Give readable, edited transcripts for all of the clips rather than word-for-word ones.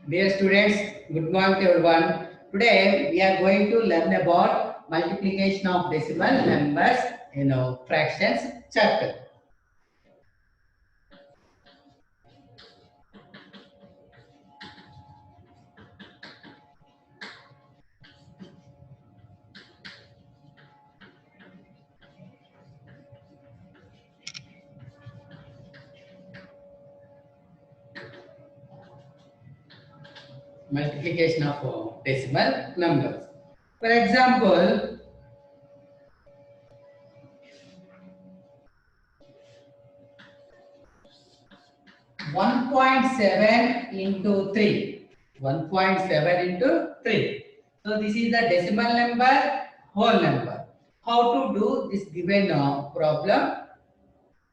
Dear students, good morning to everyone. Today we are going to learn about multiplication of decimal numbers in fractions chapter. Multiplication of decimal numbers. For example, 1.7 into 3. 1.7 into 3. So this is the decimal number, whole number. How to do this given problem?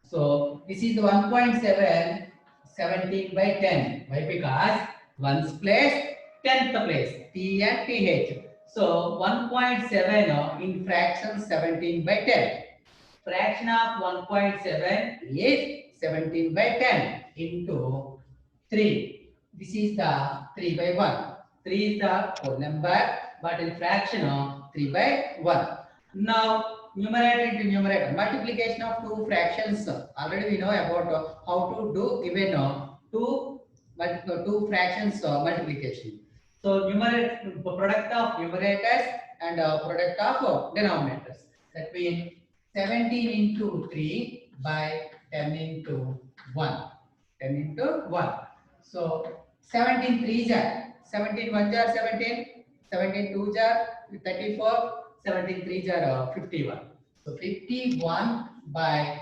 So this is 1.7, 17 by 10. Why? Because ones place, 10th place, T and TH. So 1.7 in fraction 17 by 10. Fraction of 1.7 is 17 by 10 into 3. This is the 3 by 1. 3 is the whole number, but in fraction of 3 by 1. Now, numerator into numerator, multiplication of two fractions. Already we know about how to do given two fractions multiplication. So, numerator product of numerators and product of denominators. That means 17 into 3 by 10 into 1. 10 into 1. So 17 3 jar, 17 1 jar 17, 17 2 jar 34, 17 3 jar 51. So 51 by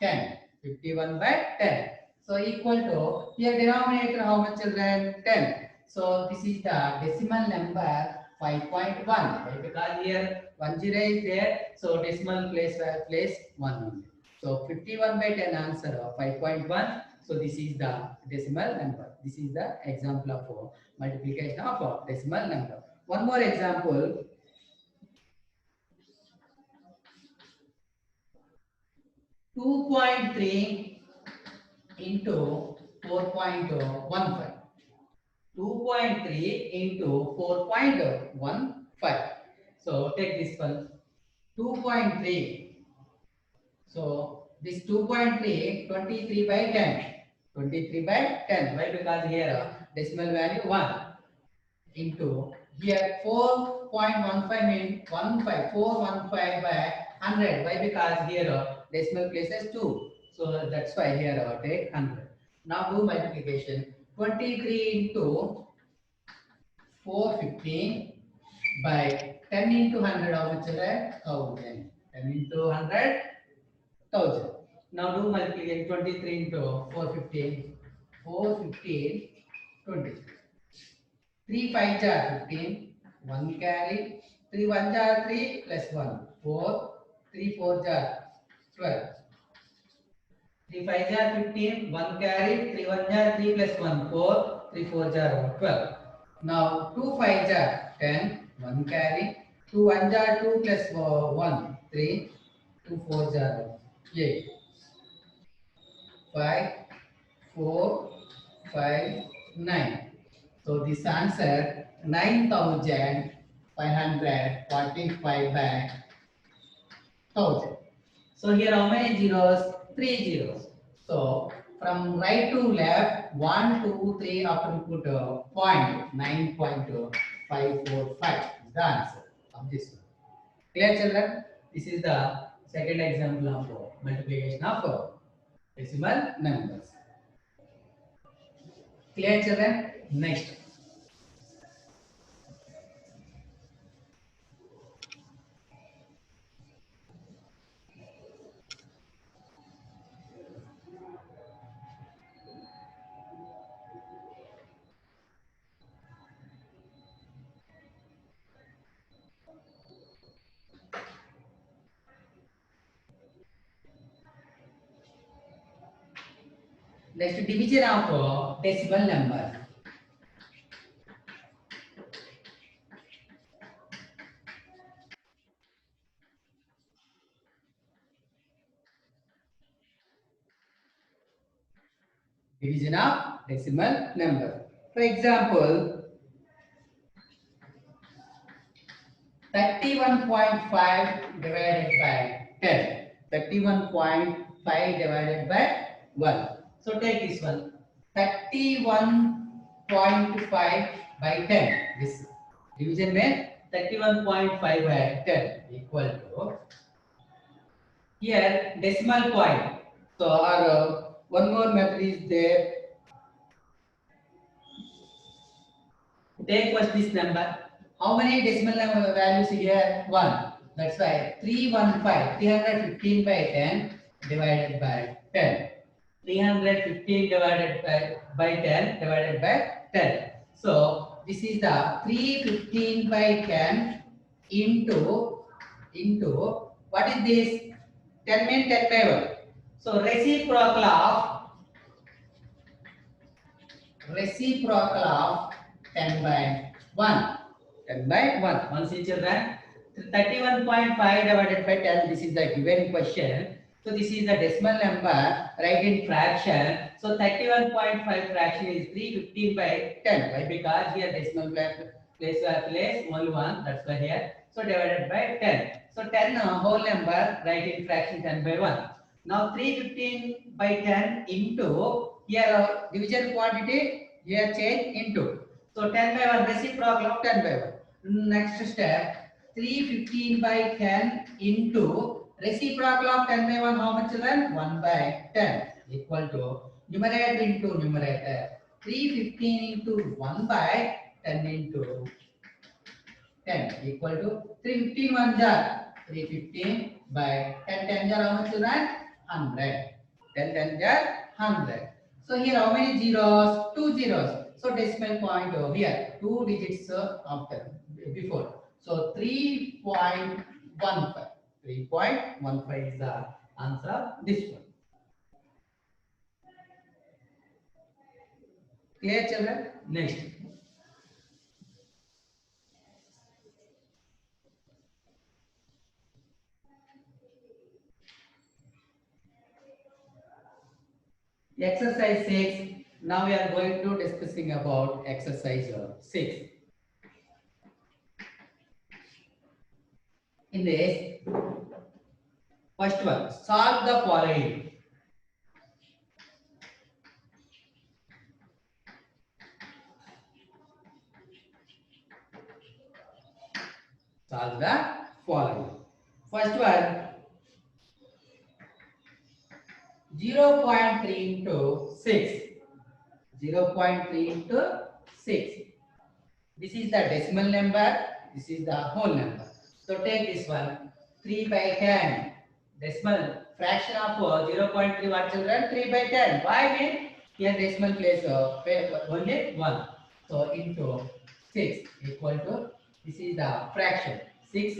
10. 51 by 10. So equal to, here denominator how much children? 10. So this is the decimal number 5.1. Right? Because here 10 is there, so decimal place 1 only. So 51 by 10 answer of 5.1. So this is the decimal number. This is the example of multiplication of decimal number. One more example. 2.3 into 4.15. 2.3 into 4.15. So take this one. 2.3. So this 2.3, 23 by 10. 23 by 10. Why? Because here decimal value 1 into here 4.15 means 415 by 100. Why? Because here decimal place is 2. So that's why here take 100. Now do multiplication. 23 into 415 by 10 into 100, how much is that? 1000. 10 into 100, 1000. Now do multiplication. 23 into 415. 415, 20. 3 5 jar 15, 1 carry, 3 1 jar 3 plus 1, 4, 3 4 jar 12. 3 5 jar 15, 1 carry, 3 1 jar 3 plus 1, 4, 3 4 jar 12. Now 2 5 jar 10, 1 carry, 2 1 jar 2 plus 1, 3, 2 4 jar 8, 5, 4, 5, 9. So this answer 9545 by 1000. So here how many zeros? 3 zeros. So from right to left, 1, 2, 3 after we put a point, 9.545 is the answer of this one. Clear children? This is the second example of multiplication of decimal numbers. Clear children? Next. Next, division of decimal number. Division of decimal number. For example, 31.5 divided by 10. 31.5 divided by 1. So take this one. 31.5 by 10. This division means 31.5 by 10 equal to, here decimal point. So our one more method is there. Take first this number. How many decimal values here? 1. That's why 315 by 10 divided by 10. 315 divided by 10 divided by 10. So this is the 315 by 10 into what is this? 10 means 10 by 1. So reciprocal of 10 by 1. 10 by 1. Once see children, 31.5 divided by 10, this is the given question. So this is the decimal number, write in fraction. So 31.5 fraction is 315 by 10. Why? Because here decimal place only 1, that's why here. So divided by 10. So 10 whole number, write in fraction 10 by 1. Now 315 by 10 into, here division quantity, here change into. So 10 by 1, reciprocal of 10 by 1. Next step, 315 by 10 into reciprocal of 10 by 1, how much children? 1 by 10 equal to numerator into numerator. 315 into 1 by 10 into 10 equal to 315 1 jar. 315 by 10 10 jar, how much children? 100. 10 10 jar 100. So here how many zeros? 2 zeros. So decimal point over here, 2 digits after before. So 3.15. 3.15 is the answer of this one. Clear children? Next. Exercise 6. Now we are going to discussing about exercise 6. In this, first one, solve the following. Solve the following. First one, 0.3 into 6. 0.3 into 6. This is the decimal number. This is the whole number. So take this one. 3 by 10. Decimal fraction of 0.3, what children? 3 by 10. Why mean? Here decimal place only 1. So into 6 equal to, this is the fraction. 6,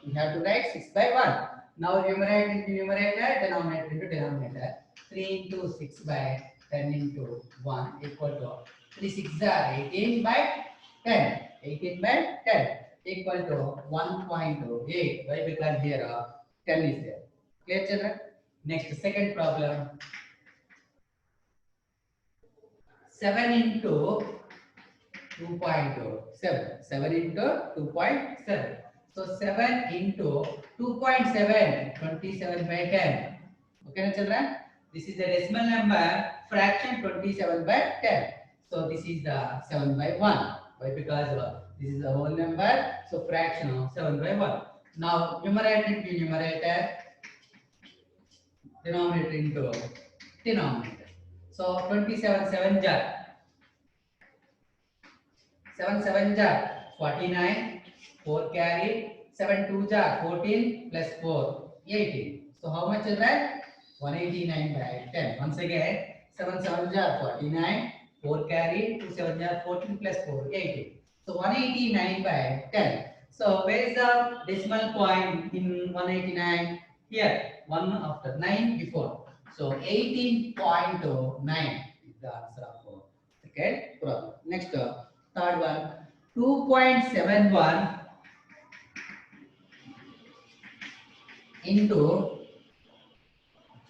we have to write 6 by 1. Now numerator into numerator, denominator into denominator. 3 into 6 by 10 into 1 equal to 3 6 are 18 by 10. 18 by 10 equal to 1.08. Why? Because here 10 is there. Clear children? Next, second problem. 7 into 2.7. 7 into 2.7. So 7 into 2.7, 27 by 10. Okay, children? This is the decimal number, fraction 27 by 10. So this is the 7 by 1. Why? Because this is the whole number, so fraction of 7 by 1. Now numerator into numerator, denominator into denominator. So 27 7 jar. 7 7 jar 49, 4 carry, 7 2 jar 14 plus 4 18. So how much is that? 189 by 10. Once again, 7 7 jar 49, 4 carry, 2 7 jar 14 plus 4 18. So 189 by 10. So where is the decimal point in 189? Here, 1 after 9 before. So 18.9 is the answer of second problem. Next, third one, 2.71 into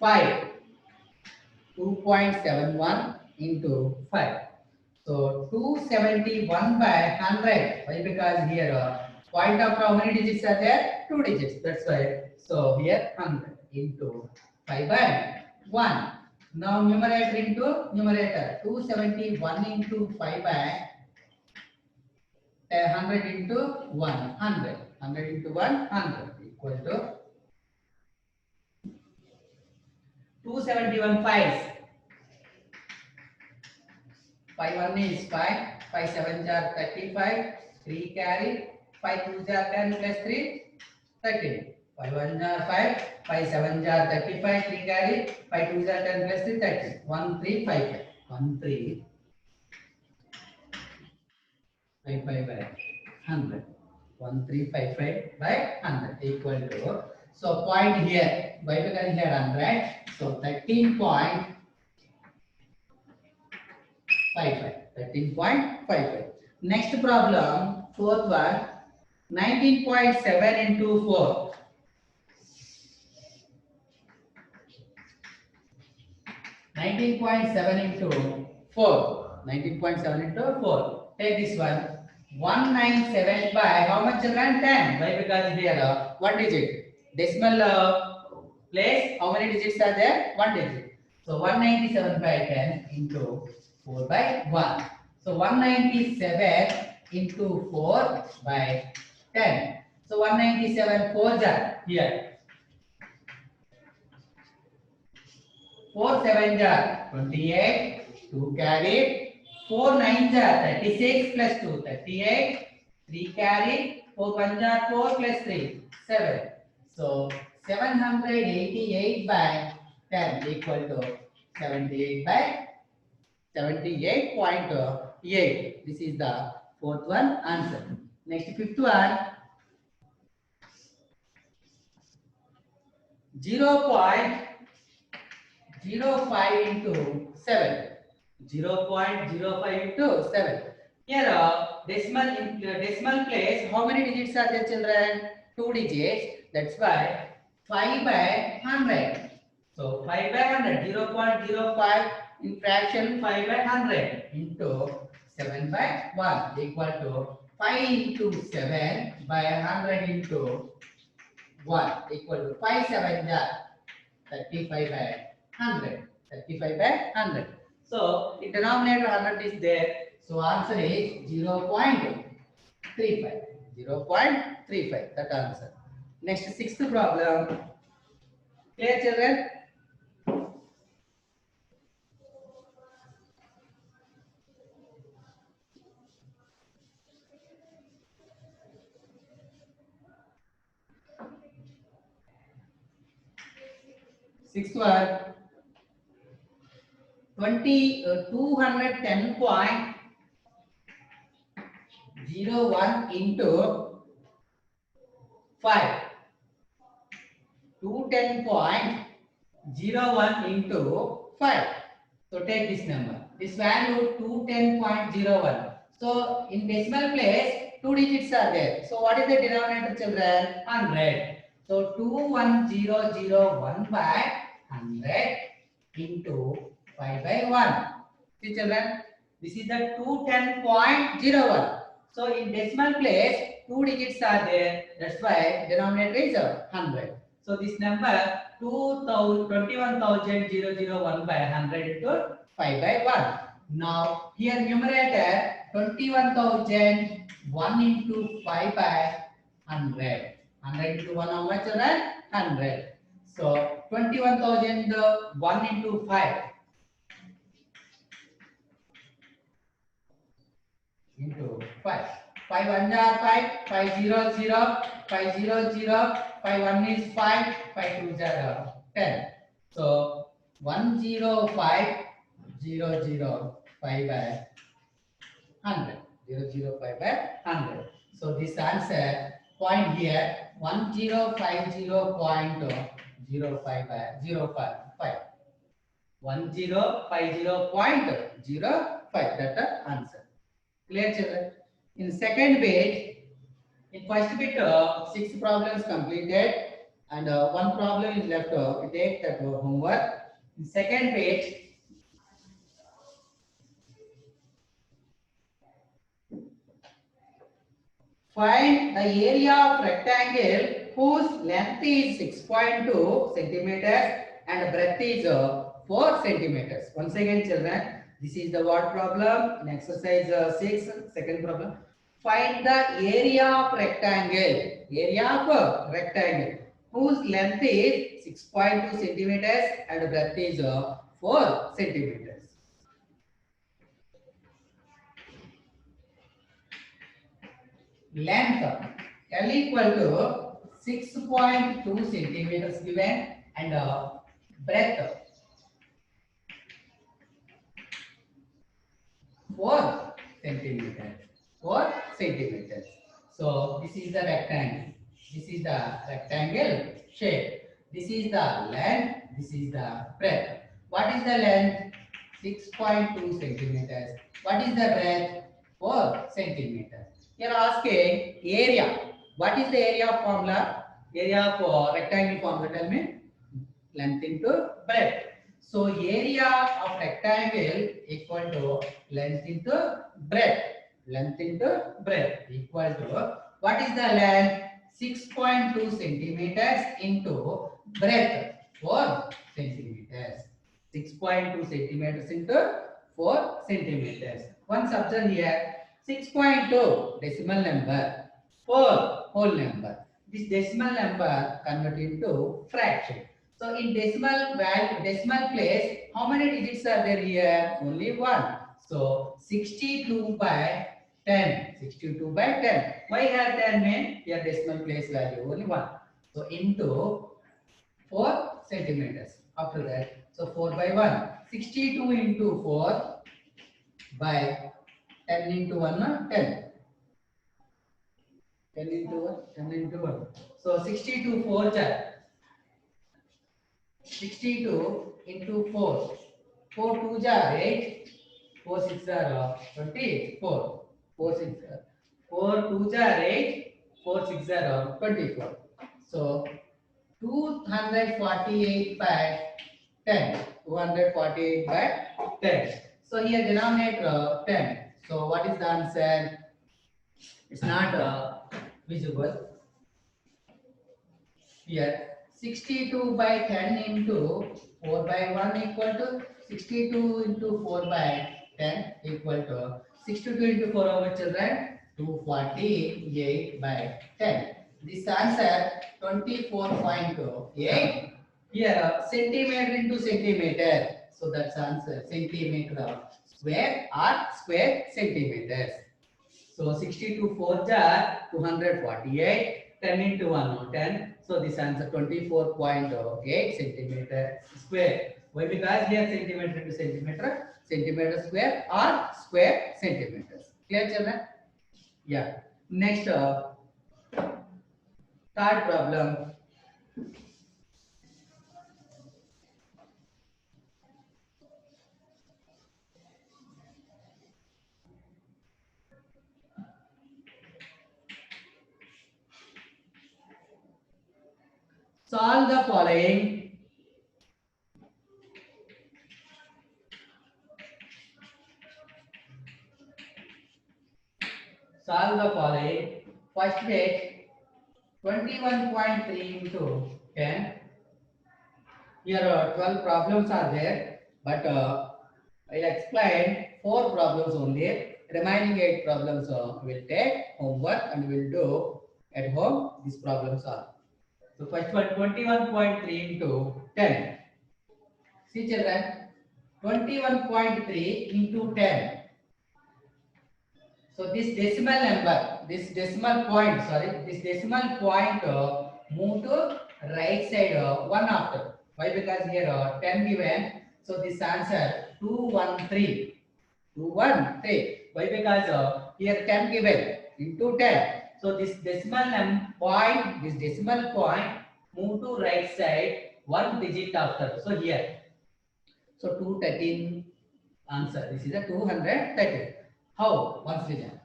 5. 2.71 into 5. So 271 by 100. Why? Because here point after how many digits are there? 2 digits. That's why. So here 100 into 5 by 1. Now numerator into numerator. 271 into 5 by 100 into 100. 100 into 100 equal to 271 5s. 5 1 is 5. 5 7 are 35. 3 carry. 5 2 are 10 plus 3 13. 5 1 are 5. 5 7 are 35. 3 carry. 5 2 are 10 plus 3 30. 1 3 5 5. 1 3 5 5 by 100. 1355 by 100 equal to, so point here, by because here 100, so 13.55. 13.55. Next problem, fourth one, 19.7 into 4. 19.7 into 4. 19.7 into 4. Take this one. 197 by how much children? 10. Why? Because here one digit. Decimal place, how many digits are there? One digit. So 197 by 10 into 4 by 1. So 197 into 4 by 10. So 197 4s are here. 4 7s are 28. 2 carry. 4 9s are 36 plus 2 38. 3 carry. 4 1s are 4 plus 3 7. So 788 by 10 equal to 78 by 78.8. This is the fourth one answer. Next fifth one, 0.05 into 7. 0.05 into 7. Here decimal place, how many digits are there children? 2 digits. That's why 5 by 100. So 5 by 100, 0.05 in fraction 5 by 100 into 7 by 1 equal to 5 into 7 by 100 into 1 equal to 5 7 35 by 100. 35 by 100. So in denominator 100 is there. So answer is 0.35. 0.35. That answer. Next sixth problem. Clear children? Sixth one. 210.01 into 5. 210.01 into 5. So take this number. This value 210.01. So in decimal place, 2 digits are there. So what is the denominator children? 100. So 21001 by 100 into 5 by 1. See children, this is the 210.01. So in decimal place, 2 digits are there. That's why denominator is 100. So this number 21,001 by 100 into 5 by 1. Now here numerator 21,001 into 5 by 100. 100 into 1 how much children? 100. So 21,001 into 5 into 5. 5 1 are 5, 5 0 0, 5 0 0, 5 1 is 5, 5 2 are 10. So 105 0 0 5 by 100. 0 0 5 by 100. So this answer point here 1050.05 by 055. 1050.05. That's the answer. Clear children? In second bit, in first bit, 6 problems completed and one problem is left. We take that homework. In second bit, Find the area of rectangle whose length is 6.2 centimeters and breadth is 4 centimeters. Once again, children, this is the word problem in exercise 6, second problem. Find the area of rectangle, whose length is 6.2 centimeters and breadth is 4 centimeters. Length L equal to 6.2 centimeters given and breadth 4 centimeters. 4 centimeters. So this is the rectangle. This is the rectangle shape. This is the length. This is the breadth. What is the length? 6.2 centimeters. What is the breadth? 4 centimeters. Here asking area. What is the area of formula? Area of rectangle formula, tell me. Length into breadth. So area of rectangle equal to length into breadth. Length into breadth equal to what is the length? 6.2 centimeters into breadth 4 centimeters. 6.2 centimeters into 4 centimeters. Once observe here, 6.2 decimal number, 4 whole number. This decimal number convert into fraction. So in decimal value, decimal place, how many digits are there here? Only one. So 62 by 10. 62 by 10. Why here 10 mean? Here decimal place value only one. So into 4 centimeters. After that, so 4 by 1. 62 into 4 by 10 into 1, 10. 10 into 1, 10 into 1. So 62 4 jar. 62 into 4. 4 2 are 8. 4 6 are 24. 4 6 4 2 are 8. 4 6 are 24. So 248 by 10. 248 by 10. So here denominator 10. So what is the answer? It's not visible. Here 62 by 10 into 4 by 1 equal to 62 into 4 by 10 equal to 62 into 4 over children 248 by 10. This answer 24.8. Here centimeter into centimeter. So that's answer centimeter square or square centimeters. So 62 4 jar 248. 10 into 1 10. So this answer 24.8 centimeter square. Why? Because here centimeter into centimeter, centimeter square or square centimeters. Clear, children? Yeah. Next, third problem. Solve the following. Solve the following. First bit 21.3 into 10. Here 12 problems are there, but I'll explain 4 problems only. Remaining 8 problems will take homework and will do at home. These problems are. So first one 21.3 into 10. See children, 21.3 into 10. So this decimal number, this decimal point move to right side 1 after. Why? Because here 10 given. So this answer 213. 213. Why? Because here 10 given into 10. So this decimal point move to right side 1 digit after. So here. So 213 answer. This is a 213. How? Once again.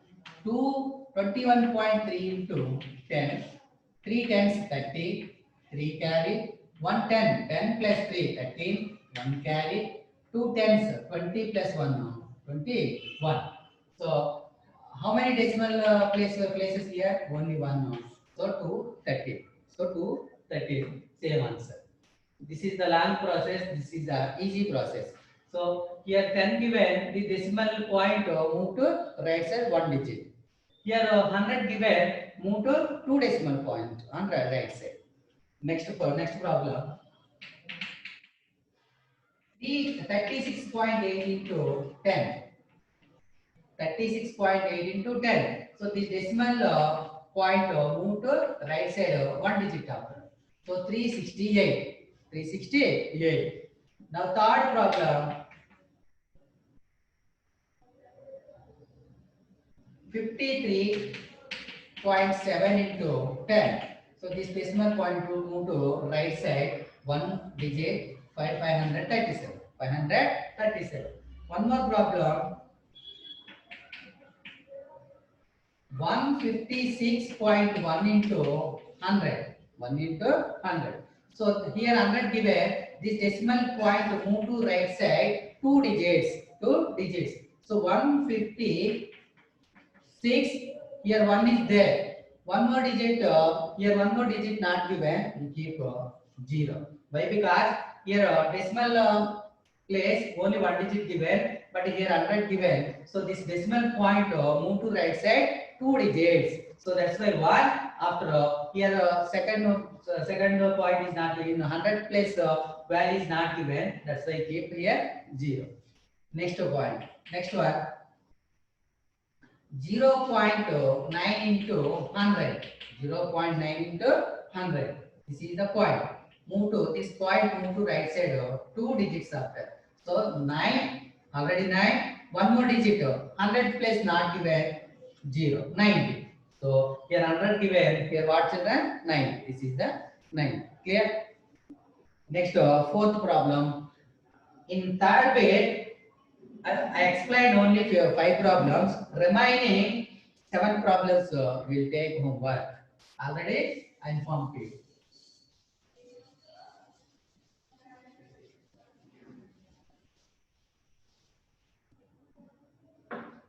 21.3 into 10. 3 tens 30. 3 carry. 1 10. 10 plus 3 13. 1 carry. 2 tens 20 plus 1 21. So how many decimal places here? Only one. So 230. So 230. Same answer. This is the long process. This is the easy process. So here 10 given, the decimal point move to right side 1 digit. Here 100 given, move to 2 decimal point on right side. Next problem. The 36.8 into 10. 36.8 into 10. So the decimal point move to right side 1 digit after. So 368. 368. Now third problem. 53.7 into 10. So this decimal point will move to right side 1 digit 537. 537. One more problem. 156.1 into 100. 1 into 100. So here 100 given, this decimal point move to right side 2 digits. 2 digits. So 156, here 1 is there. One more digit, here one more digit not given, we keep 0. Why? Because here decimal place only one digit given, but here 100 given. So this decimal point move to right side 2 digits. So that's why 1 after here second point is not given. 100 place value is not given. That's why keep here 0. Next point. Next one. 0.9 into 100. 0.9 into 100. This is the point. Move to this point, move to right side, 2 digits after. So 9, already 9. One more digit, 100 plus not given, 0, 90. So here 100 given, here what children? 9. This is the 9. Clear? Next, fourth problem. In third bit, I explained only 5 problems. Remaining 7 problems will take homework. Already I informed you.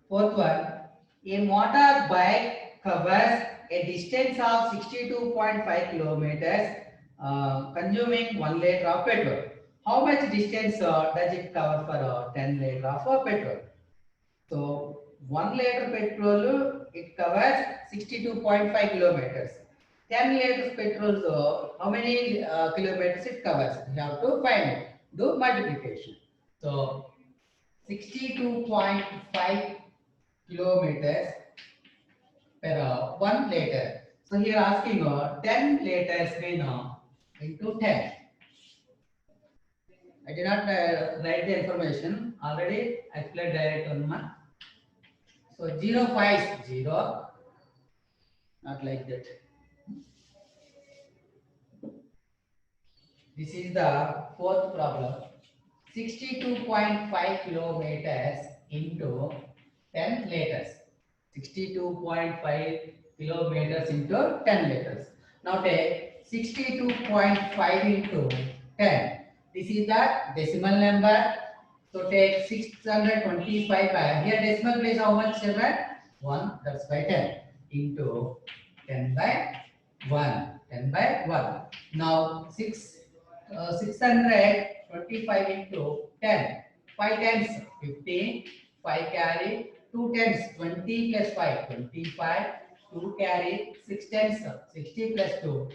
Fourth one, a motorbike covers a distance of 62.5 kilometers, consuming 1 liter of petrol. How much distance does it cover for 10 liter of petrol? So 1 liter petrol it covers 62.5 kilometers. 10 liters petrol, so how many kilometers it covers? You have to find it. Do multiplication. So 62.5 kilometers per 1 liter. So here asking 10 liters mean into 10. I did not write the information. Already I explained direct on my. So 0, 5, 0. Not like that. This is the fourth problem. 62.5 kilometers into 10 liters. 62.5 kilometers into 10 liters. Now take 62.5 into 10. This is the decimal number. So take 625. Here decimal place how much children? 1. That's by 10 into 10 by 1. 10 by 1. Now 625 into 10. 5 tens 15. 5 carry. 2 tens 20 plus 5. 25. 2 carry. 6 tens 60 plus 2.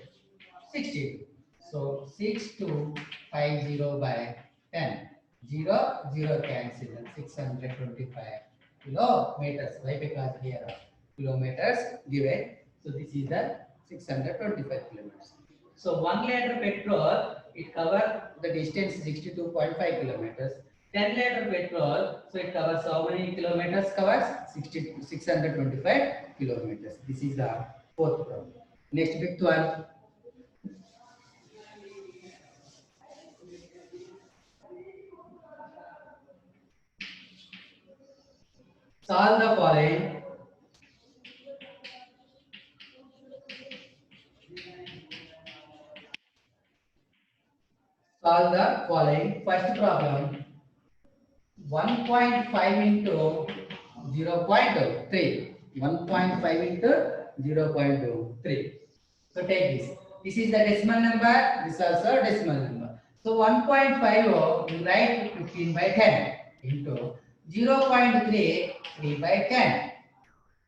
62. So 6250 by 10. 0, 0 cancel. 625 kilometers. Why? Because here are kilometers given. So this is the 625 kilometers. So 1 liter petrol, it covers the distance 62.5 kilometers. 10 liter petrol, so it covers how many kilometers? Covers 625 kilometers. This is the fourth problem. Next fifth one. Solve the following. Solve the following. First problem. 1.5 into 0.3. 1.5 into 0.3. So take this. This is the decimal number. This is also decimal number. So 1.5 you write 15 by 10 into 0.3 3 by 10.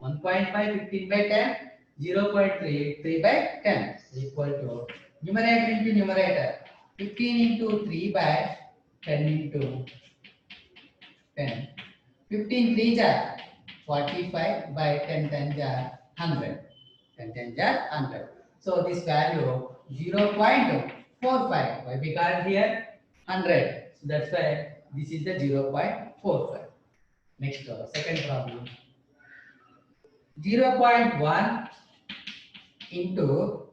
1.5 15 by 10, 0.3 3 by 10 equal to numerator into numerator 15 into 3 by 10 into 10. 15 3 jar 45 by 10 10 jar 100. 10 10 jar 100. So this value 0.45. Why we got here 100. So that's why this is the 0.45. Next second problem. 0.1 into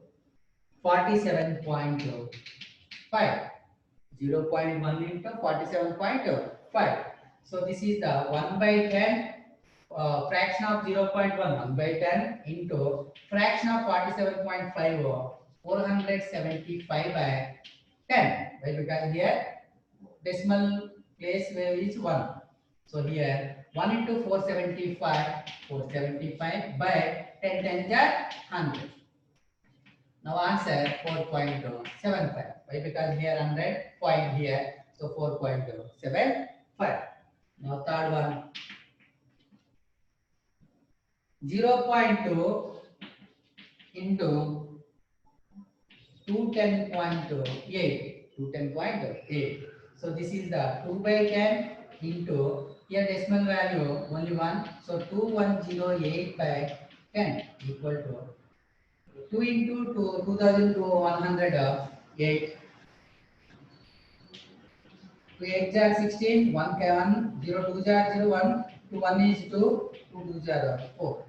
47.5. 0.1 into 47.5. So this is the 1 by 10 fraction of 0.1 1 by 10 into fraction of 47.5 475 by 10. Why? Because here decimal place where is 1. So here 1 into 475 by 10 10 jar 100. Now answer 4.75. Why? Because here 100 point here. So 4.75. Now third one 0.2 into 210.8. 210.8. So this is the 2 by 10 into here decimal value only 1. So 2108 by 10 equal to 2 into 2, 2000 to 100, 8. 2 8 jar 16, 1 1, 0 2 jar 0 1, 2 1 is 2, 2 2 jar 4.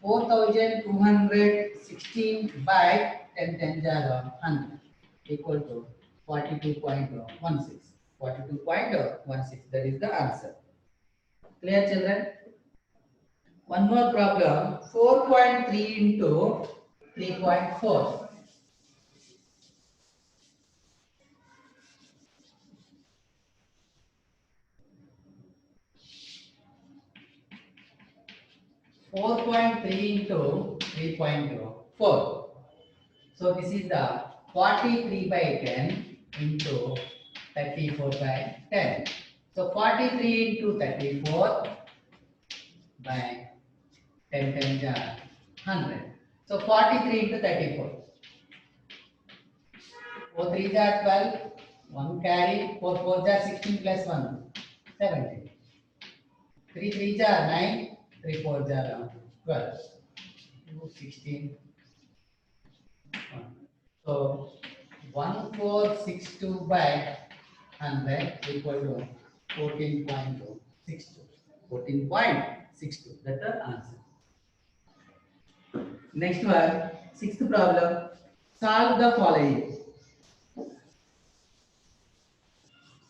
4216 by 10 10 jar 100 equal to 42.16. 42.16. That is the answer. Clear, children? One more problem. 4.3 into 3.4. 4.3 into 3.4. So this is the 43 by 10 into 34 by 10. So 43 into 34 by 10 10 jar 100. So 43 into 34. 4 3 jar 12, 1 carry, 4 4 jar 16 plus 1, 17. 3 3 jar 9, 3 4 jar 12, 2 16. So 1462 by 100 equal to 14.62. 14.62. That's the answer. Next one, sixth problem. Solve the following.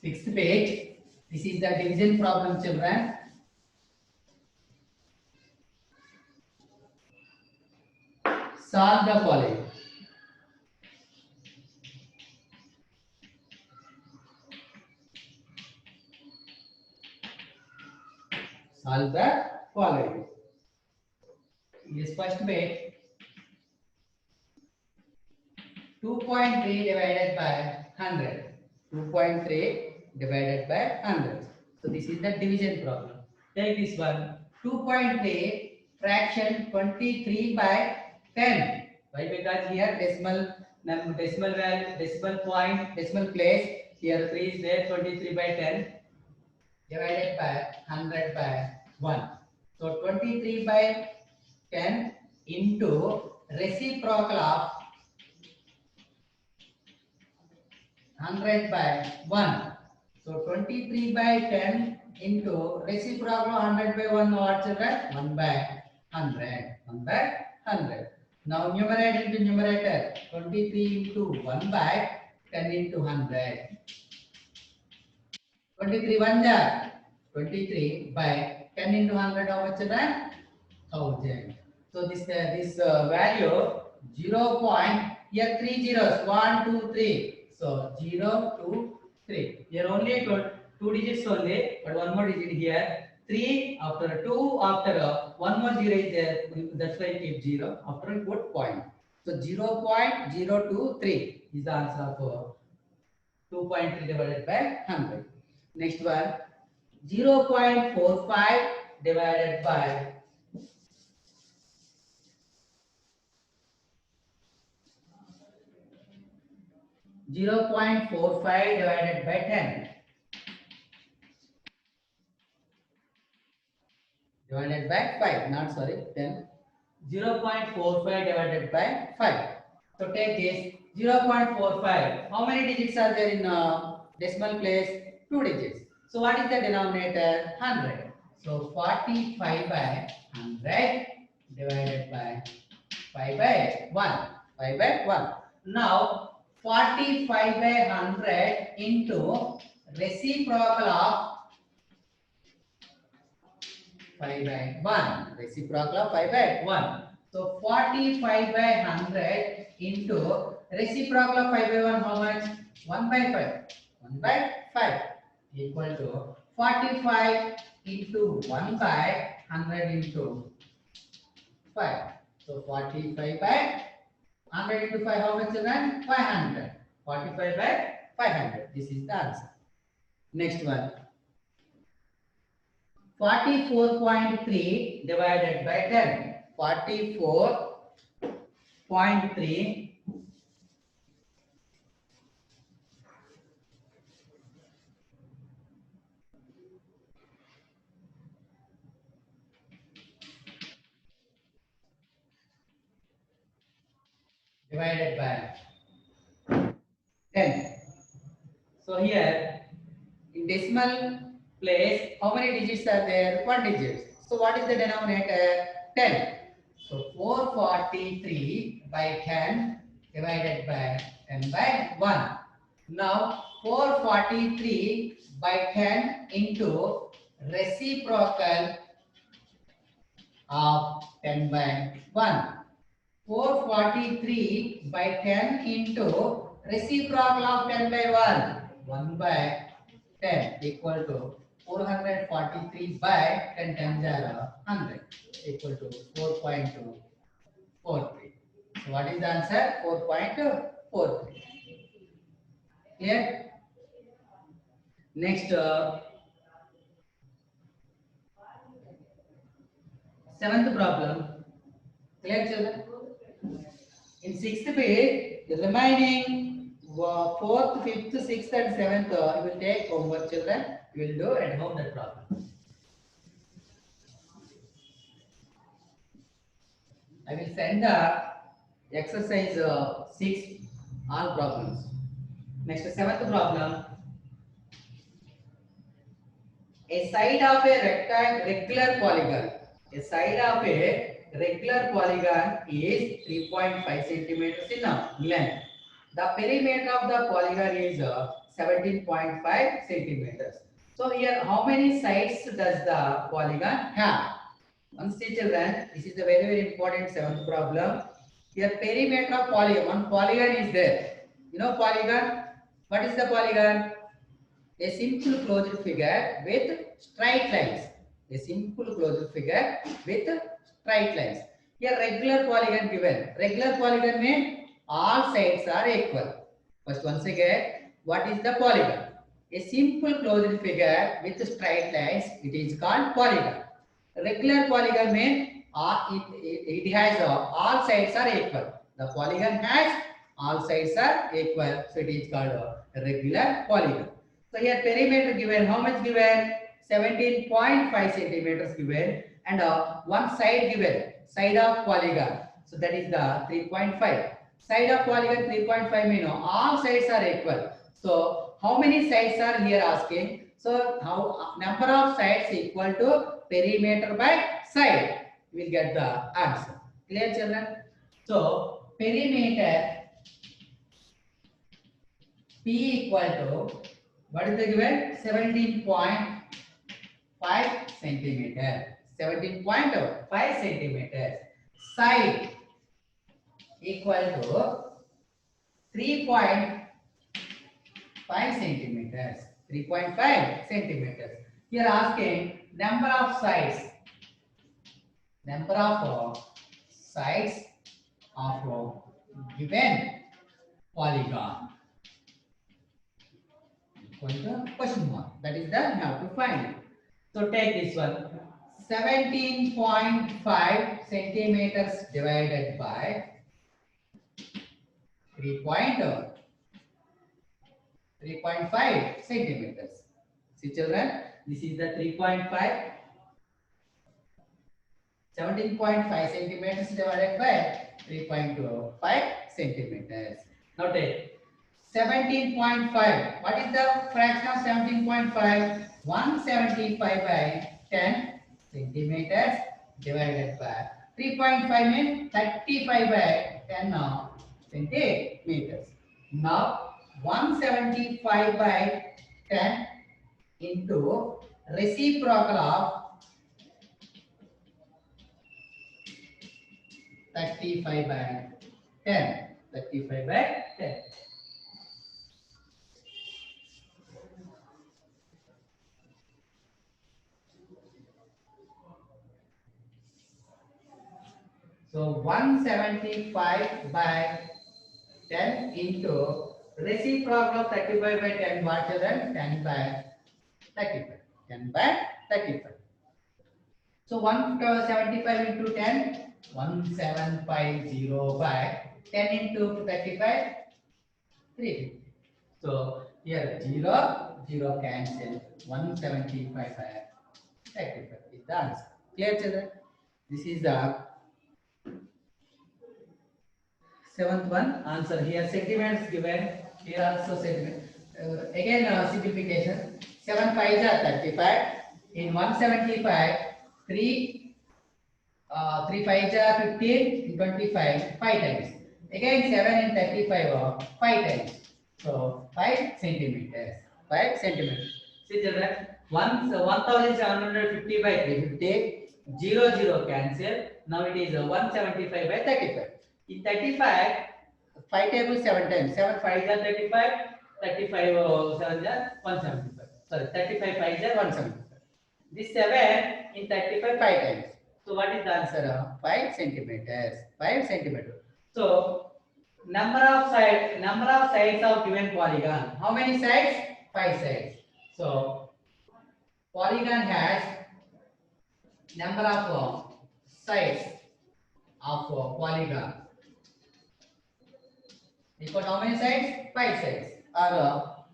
Sixth page. This is the division problem, children. Solve the following. Solve the following. This first bit 2.3 divided by 100. 2.3 divided by 100. So this is the division problem. Take this one. 2.3 fraction 23 by 10. Why? Because here decimal value, decimal point, decimal place. Here 3 is there. 23 by 10 divided by 100 by 1. So 23 by 10 into reciprocal of 100 by 1. So 23 by 10 into reciprocal of 100 by 1, what children? 1 by 100. 1 by 100. Now numerator into numerator. 23 into 1 by 10 into 100. 23 1 jar. 23 by 10 into 100, how much children? 1000. So this value 0. Here 3 zeros. 1 2 3. So 0 2 3. Here only two digits only, but one more digit here. 3, after 2, after one more 0 is there, that's why keep 0. After we put point. So 0.023 is the answer of 2.3 divided by 100. Next one, 0.45 divided by 0.45 divided by 10 divided by 5, not sorry, 10. 0.45 divided by 5. So take this 0.45. How many digits are there in decimal place? 2 digits. So what is the denominator? 100. So 45 by 100 divided by 5 by 1. 5 by 1. Now 45 by 100 into reciprocal of 5 by 1. Reciprocal of 5 by 1. So 45 by 100 into reciprocal of 5 by 1, how much? 1 by 5. 1 by 5 equal to 45 into 1 by 100 into 5. So 45 by 100 into 5, how much children? 500. 45 by 500. This is the answer. Next one. 44.3 divided by 10. 44.3 divided by 10. So here in decimal place, how many digits are there? 1 digit. So what is the denominator? 10. So 443 by 10 divided by 10 by 1. Now 443 by 10 into reciprocal of 10 by 1. 443 by 10 into reciprocal of 10 by 1. 1 by 10 equal to 443 by 10 times 100 equal to 4.43. So what is the answer? 4.43. Clear? Next, seventh problem. Clear, children? In sixth page, the remaining fourth, fifth, sixth, and seventh, you will take homework, children. You will do at home that problem. I will send the exercise 6 all problems. Next, seventh problem. A side of a regular polygon. A side of a regular polygon is 3.5 centimeters in length. The perimeter of the polygon is 17.5 centimeters. So here, how many sides does the polygon have? Once see children, this is a very, very important seventh problem. Here, perimeter of polygon. One polygon is there. You know polygon? What is the polygon? A simple closed figure with straight lines. A simple closed figure with straight lines. Here regular polygon given. Regular polygon means all sides are equal. First once again, what is the polygon? A simple closed figure with straight lines, it is called polygon. Regular polygon means it has all sides are equal. The polygon has all sides are equal, so it is called a regular polygon. So here perimeter given, how much given? 17.5 centimeters given, and one side given, side of polygon. So that is the 3.5. Side of polygon 3.5 means all sides are equal. So how many sides are here asking? So how number of sides equal to perimeter by side. We will get the answer. Clear, children? So perimeter P equal to, what is the given? 17.5 centimeter. 17.5 centimeters. Side equal to 3.5 centimeters. 3.5 centimeters. Here asking number of sides. Number of sides of given polygon. Going to question mark. That is the you have to find. So take this one. 17.5 centimeters divided by 3.5 centimeters. See children, this is the 3.5. 17.5 centimeters divided by 3.25 centimeters. Now take 17.5. What is the fraction of 17.5? 175 by 10 centimeters divided by 3.5 means 35 by 10 centimeters. Now 175 by 10 into reciprocal of 35 by 10. 35 by 10. So 175 by 10 into reciprocal of 35 by 10, what children? 10 by 35. 10 by 35. So 175 into 10, 1750 by 10 into 35, 350. So here 0, 0 cancel. 175 by 35 is the answer. Clear children? This is the seventh one answer. Here centimeters given. Here also centimeter. Again simplification. 7 5 are 35. In 175, 3 3 5 are 15. In 25, 5 times. Again 7 in 35 5 times. So 5 centimeters. 5 centimeters. See children. 1750 by 350. 0 0 cancel. Now it is 175 by 35. In 35, 5 tables 7 times. 7 5 are 35. 35 7 are 175. Sorry, 35 5 are 175. This 7 in 35 5 times. So what is the answer? 5 centimeters. 5 centimeters. So number of sides of given polygon. How many sides? 5 sides. So polygon has number of sides of polygon. Equal how many sides? 5 sides. Or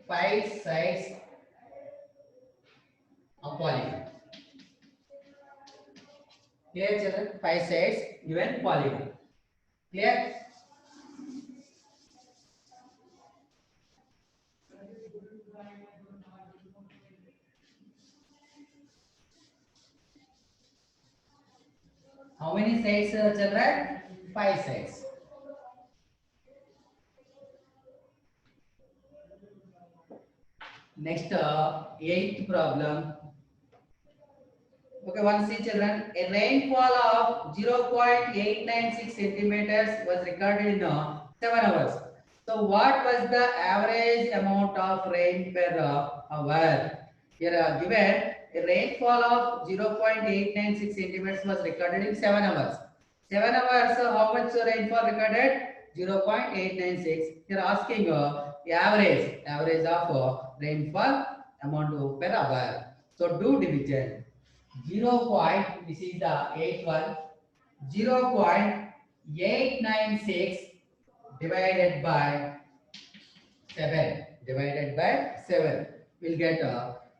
5 sides of polygon. Clear children? 5 sides given polygon. Clear? How many sides children? 5 sides. Next, eighth problem. Okay, one see children. A rainfall of 0.896 centimeters was recorded in 7 hours. So, what was the average amount of rain per hour? Here given a rainfall of 0.896 centimeters was recorded in 7 hours. 7 hours, how much rainfall recorded? 0.896. Here asking average of rainfall amount per hour. So do division. this is the 8th one. 0.896 divided by 7. Divided by 7. We'll get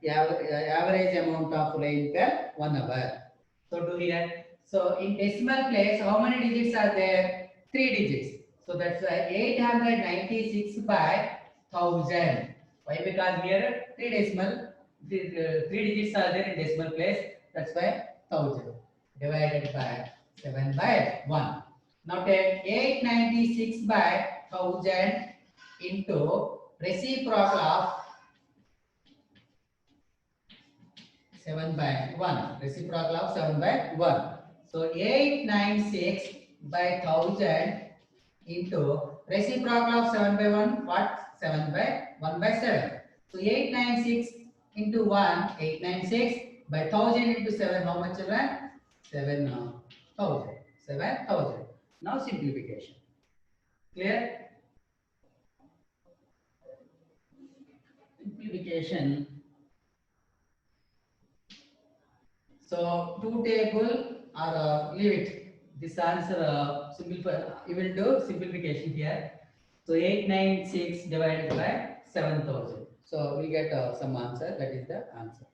average amount of rain per 1 hour. So do here. So in decimal place, how many digits are there? 3 digits. So that's 896 by 1000. Why? Because here 3 decimal, 3 digits are there in decimal place. That's why 1000 divided by 7 by 1. Now take 896 by 1000 into reciprocal of 7 by 1. Reciprocal of 7 by 1. So 896 by 1000 into reciprocal of 7 by 1, what? 7 by 1 by 7. So 896 into 1, 896 by 1000 into 7, how much children? 7,000. 7,000. Now simplification. Clear? Simplification. So two table or leave it. This answer simplify. You will do simplification here. So 896 divided by 7,000. So we get some answer. That is the answer.